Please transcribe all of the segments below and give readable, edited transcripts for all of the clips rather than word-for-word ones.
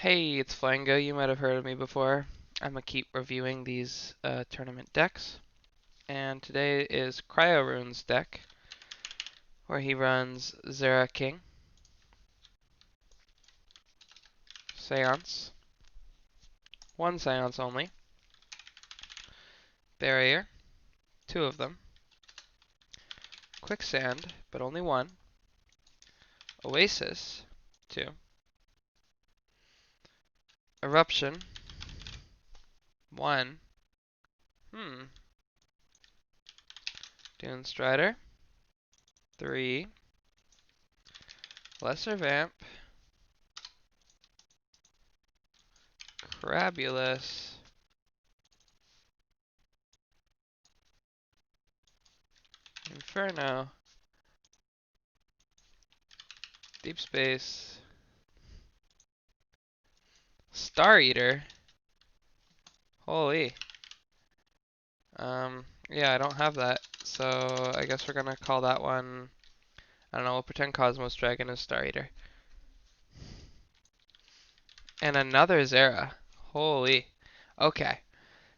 Hey, it's Flango. You might have heard of me before. I'm gonna keep reviewing these tournament decks, and today is CryoRune's deck, where he runs Zera King, Seance, one Seance only, Barrier, two of them, Quicksand, but only one, Oasis, two, Eruption, one, Dune Strider, three, Lesser Vamp, Crabulous, Inferno, Deep Space, Star Eater. Holy. Yeah, I don't have that, so I guess we're gonna call that one, I don't know, we'll pretend Cosmos Dragon is Star Eater. And another Zera. Holy. Okay.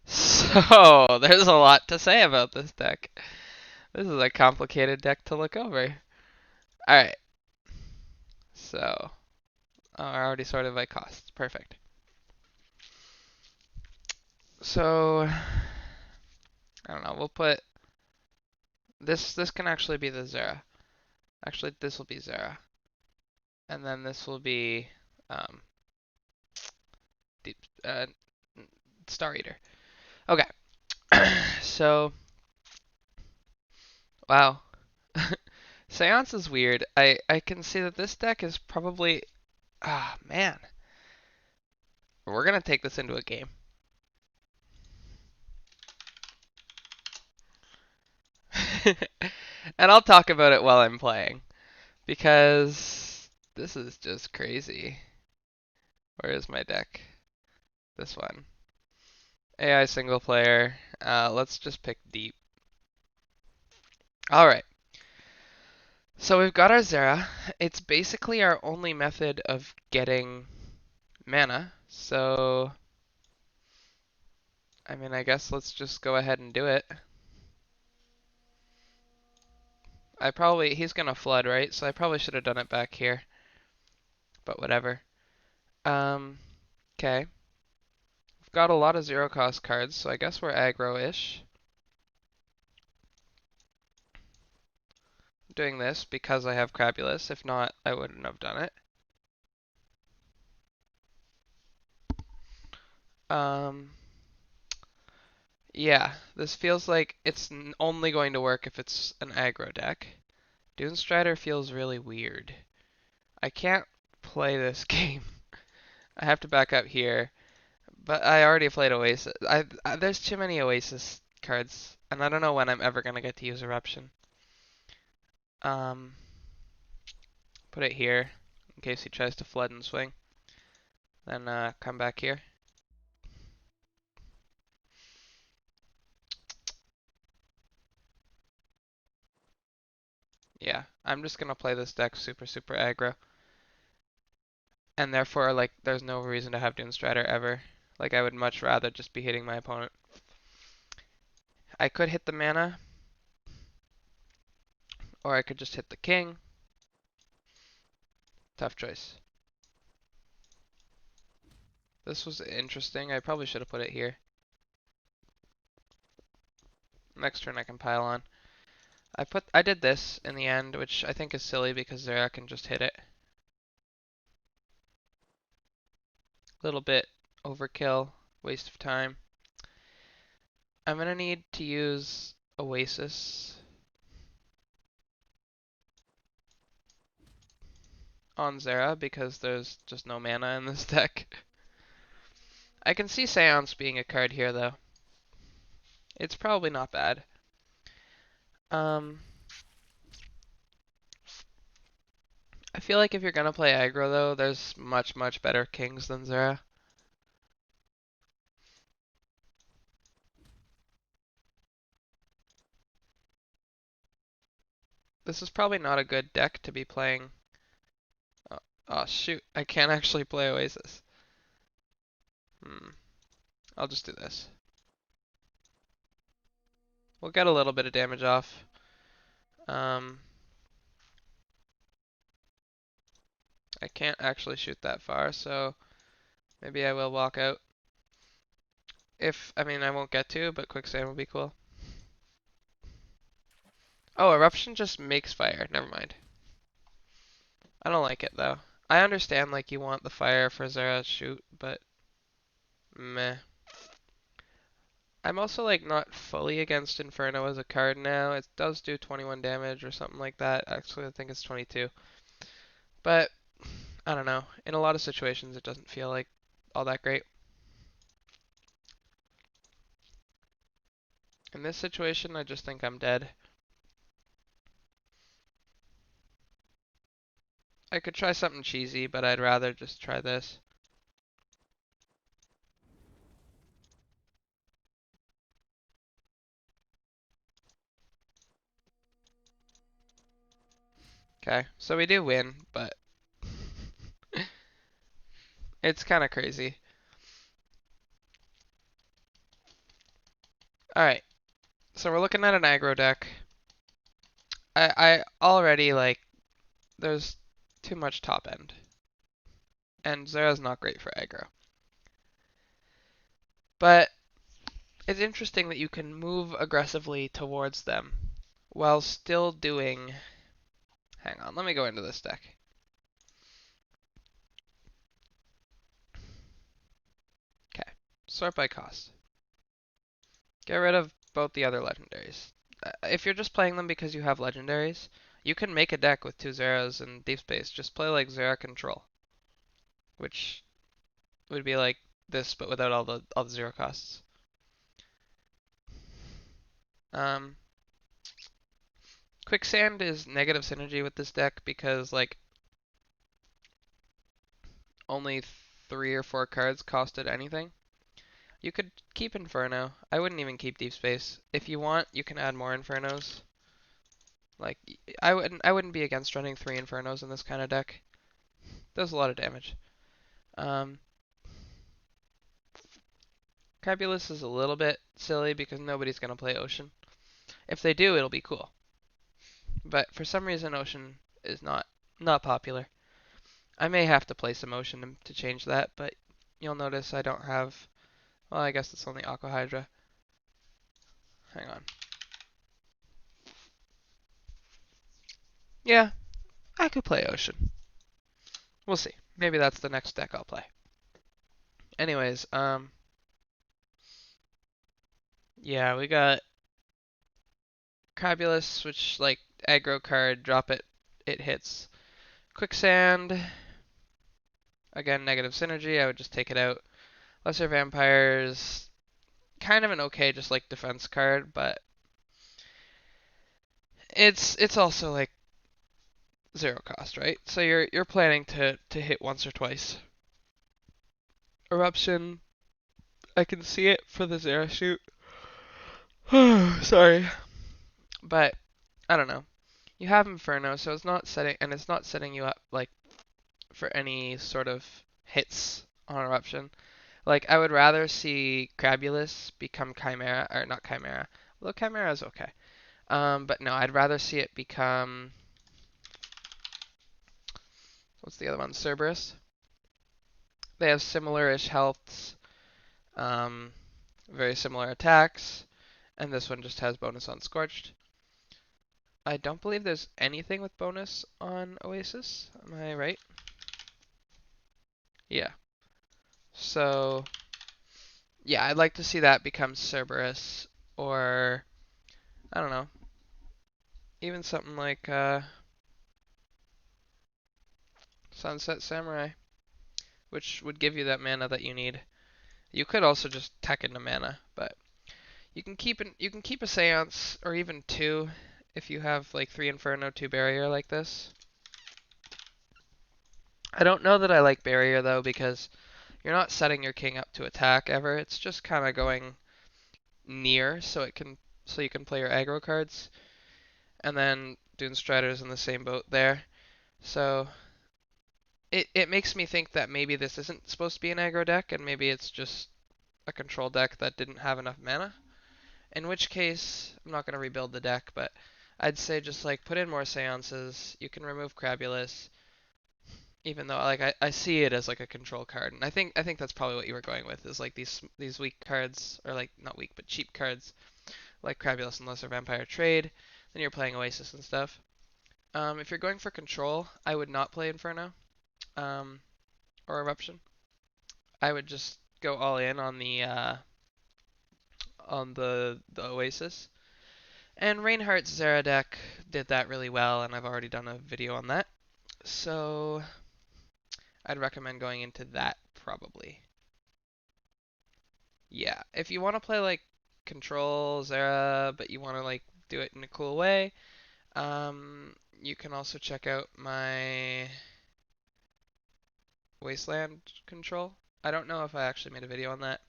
So, there's a lot to say about this deck. This is a complicated deck to look over. Alright. So, I already sorted by cost. Perfect. So, I don't know, we'll put, this can actually be the Zera. Actually, this will be Zera. And then this will be, um, Deep, Star Eater. Okay. So, wow. Seance is weird. I can see that this deck is probably, man. We're gonna take this into a game. And I'll talk about it while I'm playing because this is just crazy. Where is my deck? This one. AI single player. Let's just pick deep. All right. So we've got our Zera. It's basically our only method of getting mana. So, I mean, I guess let's just go ahead and do it. He's gonna flood, right? So I probably should have done it back here. But whatever. Okay. We've got a lot of zero cost cards, so I guess we're aggro-ish. I'm doing this because I have Crabulous. If not, I wouldn't have done it. Um, yeah, this feels like it's only going to work if it's an aggro deck. Dune Strider feels really weird. I can't play this game. I have to back up here. But I already played Oasis. There's too many Oasis cards, and I don't know when I'm ever gonna get to use Eruption. Um, put it here in case he tries to flood and swing. Then come back here. Yeah, I'm just gonna play this deck super aggro, and therefore like there's no reason to have Dune Strider ever. Like I would much rather just be hitting my opponent. I could hit the mana, or I could just hit the king. Tough choice. This was interesting. I probably should have put it here. Next turn I can pile on. I did this in the end, which I think is silly because Zera can just hit it. Little bit overkill, waste of time. I'm gonna need to use Oasis on Zera because there's just no mana in this deck. I can see Seance being a card here though. It's probably not bad. I feel like if you're gonna play aggro though, there's much better kings than Zera. This is probably not a good deck to be playing. Oh, oh shoot, I can't actually play Oasis. I'll just do this. We'll get a little bit of damage off. I can't actually shoot that far, so maybe I will walk out. I mean, I won't get to, but quicksand will be cool. Oh, eruption just makes fire. Never mind. I don't like it though. I understand like you want the fire for Zera's shoot, but meh. I'm also like not fully against Inferno as a card now. It does do 21 damage or something like that. Actually, I think it's 22. But I don't know. In a lot of situations, it doesn't feel like all that great. In this situation, I just think I'm dead. I could try something cheesy, but I'd rather just try this. Okay, so we do win, but it's kind of crazy. Alright, so we're looking at an aggro deck. I already, like, there's too much top end. And Zera's not great for aggro. But it's interesting that you can move aggressively towards them while still doing... Hang on, let me go into this deck. Okay, sort by cost. Get rid of both the other legendaries. If you're just playing them because you have legendaries, you can make a deck with 2 Zeras and Deep Space. Just play like Zera Control, which would be like this but without all the zero costs. Um, Quicksand is negative synergy with this deck because like only 3 or 4 cards costed anything. You could keep Inferno. I wouldn't even keep Deep Space. If you want, you can add more Infernos. Like I wouldn't be against running 3 Infernos in this kind of deck. Does a lot of damage. Crabulus is a little bit silly because nobody's gonna play Ocean. If they do, it'll be cool. But for some reason, Ocean is not popular. I may have to play some Ocean to change that, but you'll notice I don't have. Well, I guess it's only Aqua Hydra. Hang on. Yeah, I could play Ocean. We'll see. Maybe that's the next deck I'll play. Anyways, yeah, we got Crabulus, which like aggro card, drop it, it hits. Quicksand, again negative synergy. I would just take it out. Lesser Vampires, kind of an okay, just like defense card, but it's also like zero cost, right? So you're planning to hit once or twice. Eruption, I can see it for the zero shoot. Sorry, but I don't know. You have Inferno, so it's not setting you up like for any sort of hits on Eruption. Like I would rather see Crabulus become Chimera or not Chimera. Although Chimera is okay. But no, I'd rather see it become what's the other one? Cerberus. They have similar-ish healths, um, very similar attacks, and this one just has bonus on Scorched. I don't believe there's anything with bonus on Oasis. Am I right? Yeah. So, yeah, I'd like to see that become Cerberus, or I don't know, even something like Sunset Samurai, which would give you that mana that you need. You could also just tech into mana, but you can keep a Seance or even 2 if you have like 3 Inferno, 2 Barrier like this. I don't know that I like Barrier though because you're not setting your king up to attack ever. It's just kind of going near so you can play your aggro cards. And then Dune Strider's in the same boat there. So it makes me think that maybe this isn't supposed to be an aggro deck, and maybe it's just a control deck that didn't have enough mana. In which case, I'm not gonna rebuild the deck, but I'd say just like put in more seances. You can remove Crabulus, even though like I see it as like a control card, and I think that's probably what you were going with is like these weak cards, or like not weak but cheap cards like Crabulus and Lesser Vampire Trade. Then you're playing Oasis and stuff. If you're going for control, I would not play Inferno um, or Eruption. I would just go all in on the Oasis. And Reinhardt's Zera deck did that really well, and I've already done a video on that. So I'd recommend going into that probably. Yeah, if you want to play like Control Zera, but you want to like do it in a cool way, you can also check out my Wasteland Control. I don't know if I actually made a video on that.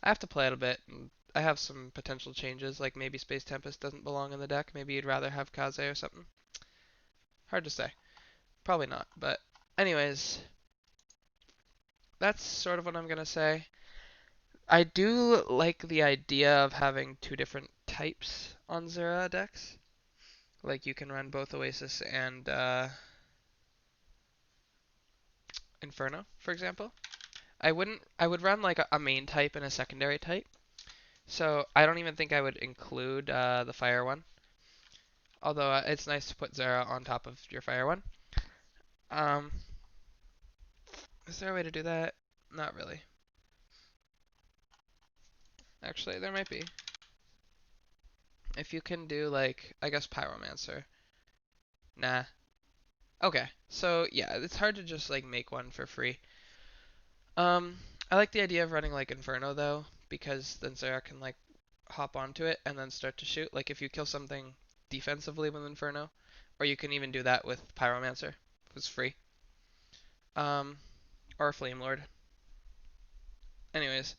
I have to play it a bit. And I have some potential changes, like maybe Space Tempest doesn't belong in the deck. Maybe you'd rather have Kaze or something. Hard to say. Probably not. But anyways, that's sort of what I'm gonna say. I do like the idea of having two different types on Zera decks. Like you can run both Oasis and Inferno, for example. I would run like a main type and a secondary type. So I don't even think I would include the fire one. Although it's nice to put Zera on top of your fire one. Um, is there a way to do that? Not really. Actually, there might be. If you can do like, I guess Pyromancer. Nah. Okay. So yeah, it's hard to just like make one for free. Um, I like the idea of running like Inferno though, because then Zera can like hop onto it and then start to shoot. Like if you kill something defensively with Inferno, or you can even do that with Pyromancer, who's free. Um, or Flame Lord. Anyways,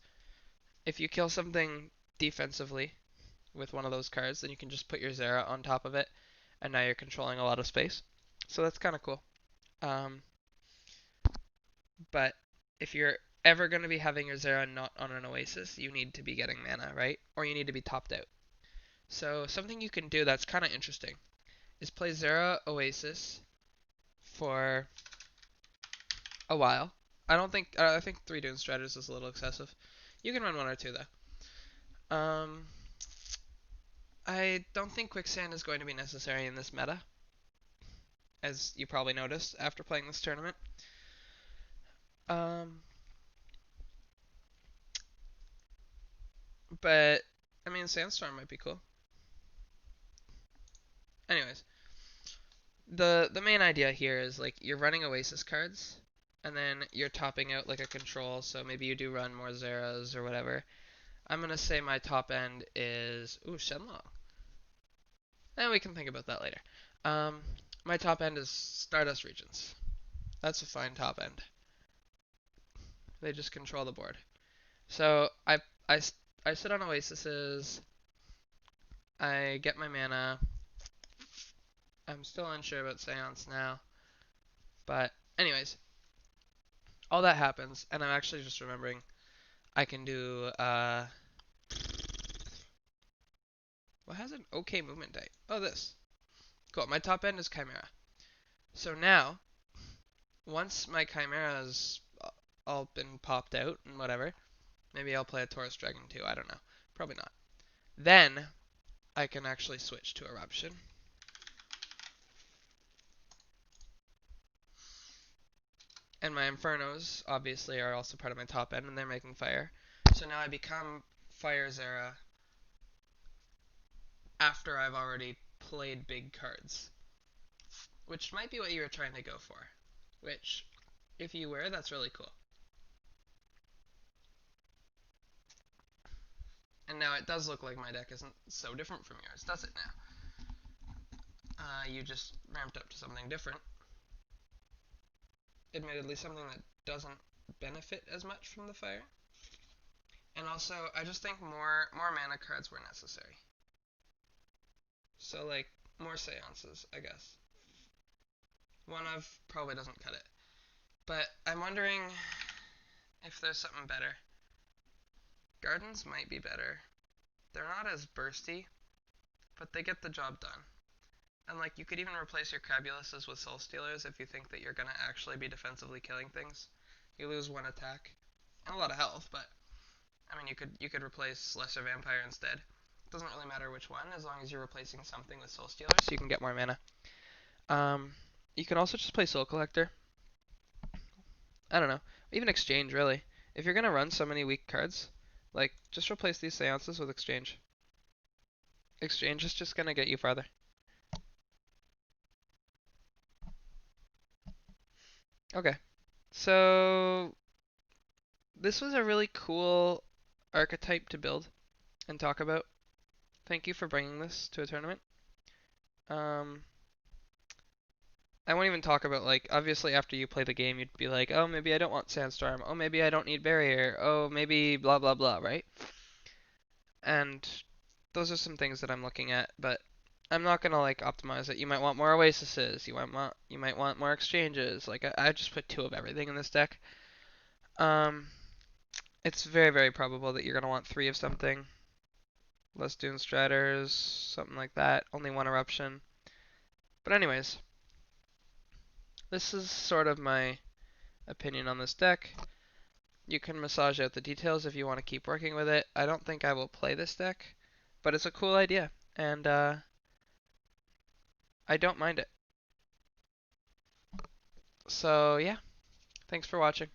if you kill something defensively with one of those cards, then you can just put your Zera on top of it, and now you're controlling a lot of space. So that's kind of cool. Um, but if you're ever going to be having your Zera not on an Oasis, you need to be getting mana, right? Or you need to be topped out. So something you can do that's kind of interesting is play Zera Oasis for a while. I think 3 Dune Stratas is a little excessive. You can run 1 or 2 though. I don't think Quicksand is going to be necessary in this meta, as you probably noticed after playing this tournament. Um, but I mean, Sandstorm might be cool. Anyways, the main idea here is like you're running Oasis cards, and then you're topping out like a control. So maybe you do run more Zeras or whatever. I'm gonna say my top end is Shenlong. And we can think about that later. Um, my top end is Stardust Regions. That's a fine top end. They just control the board. So I, I sit on Oasises. I get my mana. I'm still unsure about Seance now. But anyways, all that happens, and I'm actually just remembering I can do what has an okay movement date? Oh, this. Cool. My top end is Chimera. So now, once my Chimera's all been popped out and whatever, maybe I'll play a Taurus Dragon too. I don't know. Probably not. Then I can actually switch to Eruption. And my Infernos, obviously, are also part of my top end, and they're making fire. So now I become Fire Zera after I've already played big cards. Which might be what you were trying to go for. Which, if you were, that's really cool. And now it does look like my deck isn't so different from yours, does it now? You just ramped up to something different. Admittedly, something that doesn't benefit as much from the fire. And also, I just think more mana cards were necessary. So, like, more seances, I guess. One of probably doesn't cut it. But I'm wondering if there's something better. Gardens might be better. They're not as bursty, but they get the job done. And like, you could even replace your Crabuluses with Soul Stealers if you think that you're gonna actually be defensively killing things. You lose one attack and a lot of health, but I mean, you could replace Lesser Vampire instead. It doesn't really matter which one, as long as you're replacing something with Soul Stealers, so you can get more mana. You can also just play Soul Collector. I don't know, even Exchange really. If you're gonna run so many weak cards, like just replace these Seances with Exchange. Exchange is just gonna get you farther. Okay, so this was a really cool archetype to build and talk about. Thank you for bringing this to a tournament. Um, I won't even talk about, like, obviously after you play the game, you'd be like, oh, maybe I don't want Sandstorm. Oh, maybe I don't need Barrier. Oh, maybe blah blah blah, right? And those are some things that I'm looking at, but I'm not gonna like optimize it. You might want more Oasises. You might want more exchanges. Like I just put 2 of everything in this deck. Um, it's very very probable that you're gonna want 3 of something. Less Dune Striders, something like that. Only 1 Eruption. But anyways, this is sort of my opinion on this deck. You can massage out the details if you want to keep working with it. I don't think I will play this deck, but it's a cool idea, and I don't mind it. So yeah, thanks for watching.